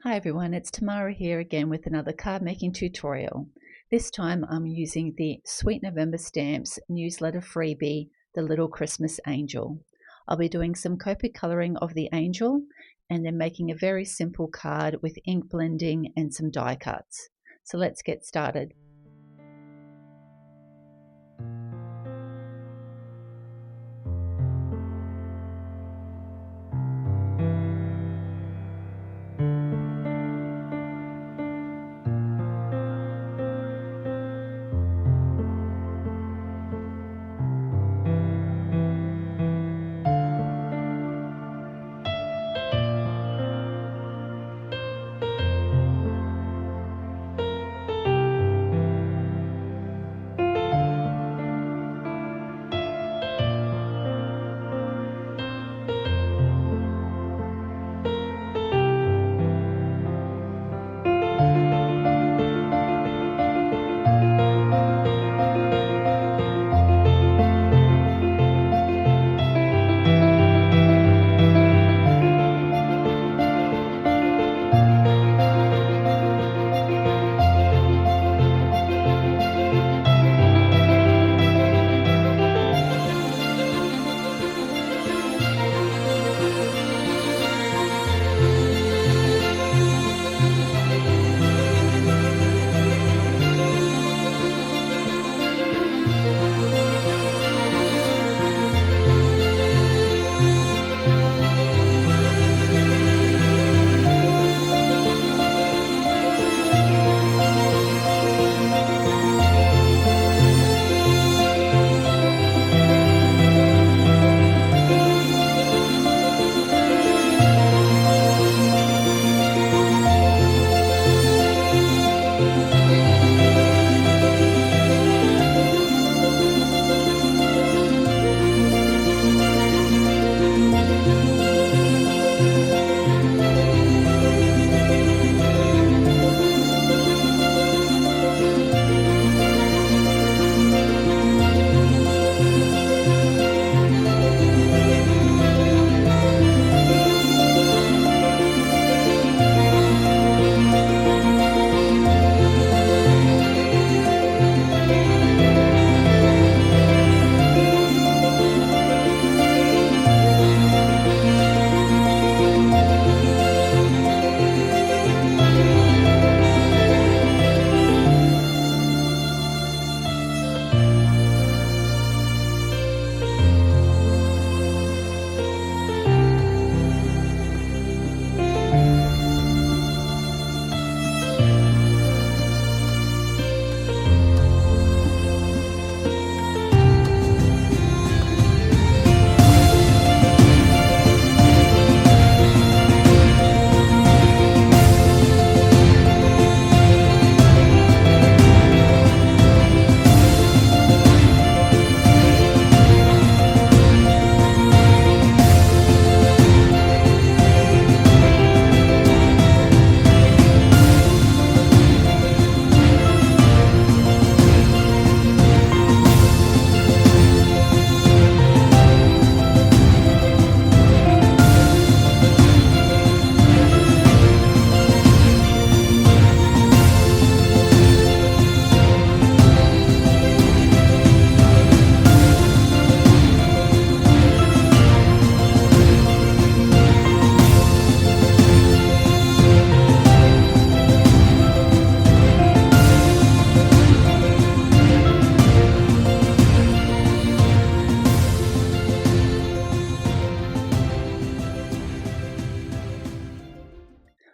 Hi everyone, it's Tamara here again with another card making tutorial. This time I'm using the Sweet November Stamps newsletter freebie, the Little Christmas Angel. I'll be doing some Copic colouring of the angel and then making a very simple card with ink blending and some die cuts. So let's get started.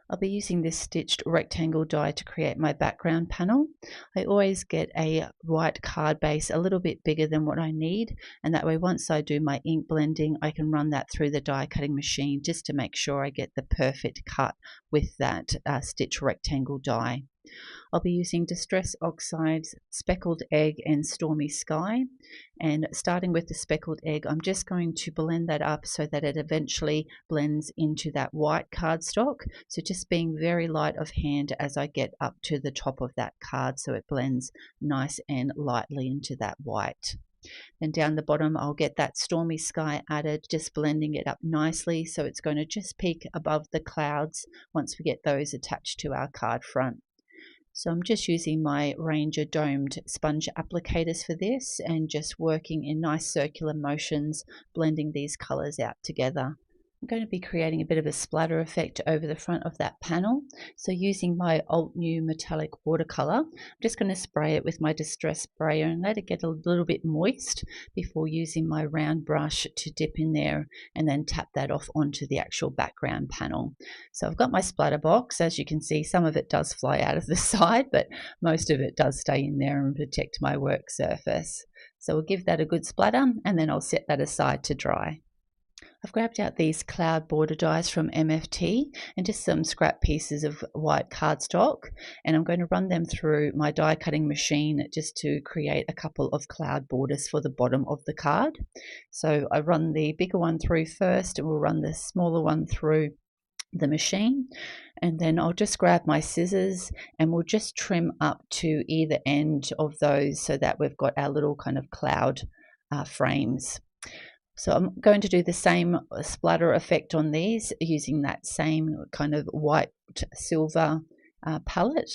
I'll be using this stitched rectangle die to create my background panel. I always get a white card base a little bit bigger than what I need, and that way once I do my ink blending I can run that through the die cutting machine just to make sure I get the perfect cut with that stitch rectangle die. I'll be using Distress Oxides, Speckled Egg and Stormy Sky, and starting with the Speckled Egg I'm just going to blend that up so that it eventually blends into that white cardstock, so just being very light of hand as I get up to the top of that card so it blends nice and lightly into that white. Then down the bottom I'll get that Stormy sky added, just blending it up nicely so it's going to just peak above the clouds once we get those attached to our card front. So I'm just using my Ranger domed sponge applicators for this and just working in nice circular motions, blending these colours out together. I'm going to be creating a bit of a splatter effect over the front of that panel. So using my Altenew metallic watercolor, I'm just going to spray it with my distress sprayer and let it get a little bit moist before using my round brush to dip in there and then tap that off onto the actual background panel. So I've got my splatter box. As you can see, some of it does fly out of the side, but most of it does stay in there and protect my work surface. So we'll give that a good splatter and then I'll set that aside to dry. I've grabbed out these cloud border dies from MFT and just some scrap pieces of white cardstock, and I'm going to run them through my die cutting machine just to create a couple of cloud borders for the bottom of the card. So I run the bigger one through first and we'll run the smaller one through the machine, and then I'll just grab my scissors and we'll just trim up to either end of those so that we've got our little kind of cloud frames. So I'm going to do the same splatter effect on these using that same kind of white silver palette.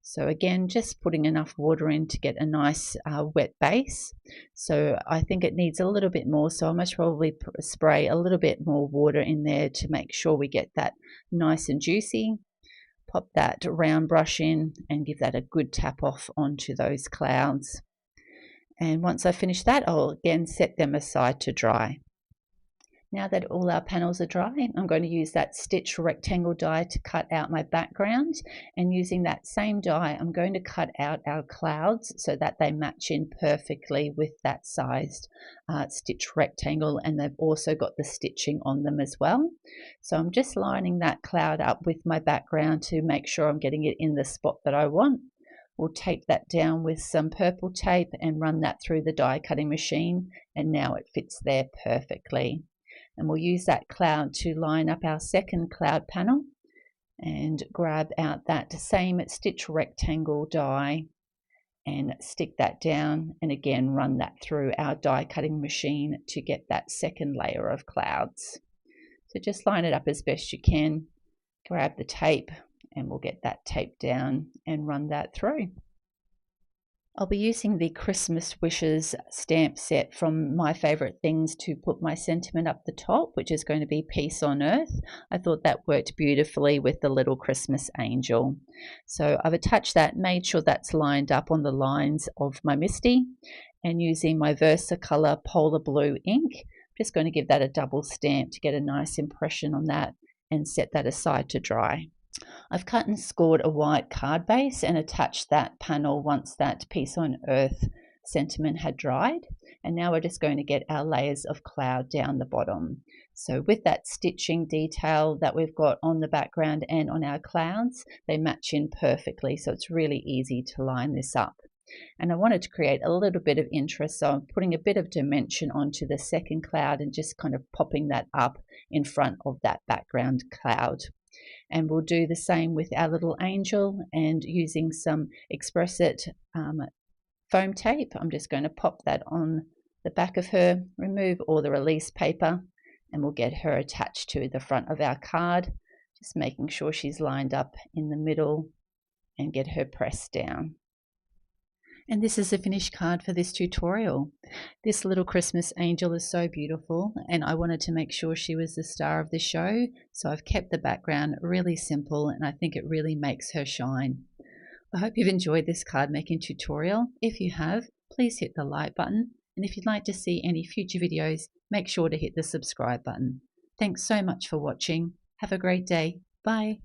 So again, just putting enough water in to get a nice wet base. So I think it needs a little bit more, so I must probably spray a little bit more water in there to make sure we get that nice and juicy. Pop that round brush in and give that a good tap off onto those clouds. And once I finish that, I'll again set them aside to dry. Now that all our panels are dry, I'm going to use that stitch rectangle die to cut out my background, and using that same die I'm going to cut out our clouds so that they match in perfectly with that sized stitch rectangle, and they've also got the stitching on them as well. So I'm just lining that cloud up with my background to make sure I'm getting it in the spot that I want. We'll tape that down with some purple tape and run that through the die cutting machine, and now it fits there perfectly. And we'll use that cloud to line up our second cloud panel and grab out that same stitch rectangle die and stick that down, and again run that through our die cutting machine to get that second layer of clouds. So just line it up as best you can, grab the tape, and we'll get that tape down and run that through. I'll be using the Christmas Wishes stamp set from My Favourite Things to put my sentiment up the top, which is going to be Peace on Earth. I thought that worked beautifully with the little Christmas angel. So I've attached that, made sure that's lined up on the lines of my Misty, and using my Versacolor Polar Blue ink, I'm just going to give that a double stamp to get a nice impression on that and set that aside to dry. I've cut and scored a white card base and attached that panel once that Peace on Earth sentiment had dried, and now we're just going to get our layers of cloud down the bottom. So with that stitching detail that we've got on the background and on our clouds, they match in perfectly, so it's really easy to line this up. And I wanted to create a little bit of interest, so I'm putting a bit of dimension onto the second cloud and just kind of popping that up in front of that background cloud. And we'll do the same with our little angel, and using some Express It foam tape, I'm just going to pop that on the back of her, remove all the release paper, and we'll get her attached to the front of our card, just making sure she's lined up in the middle and get her pressed down. And this is the finished card for this tutorial. This little Christmas angel is so beautiful, and I wanted to make sure she was the star of the show, so I've kept the background really simple, and I think it really makes her shine. I hope you've enjoyed this card making tutorial. If you have, please hit the like button, and if you'd like to see any future videos, make sure to hit the subscribe button. Thanks so much for watching. Have a great day. Bye.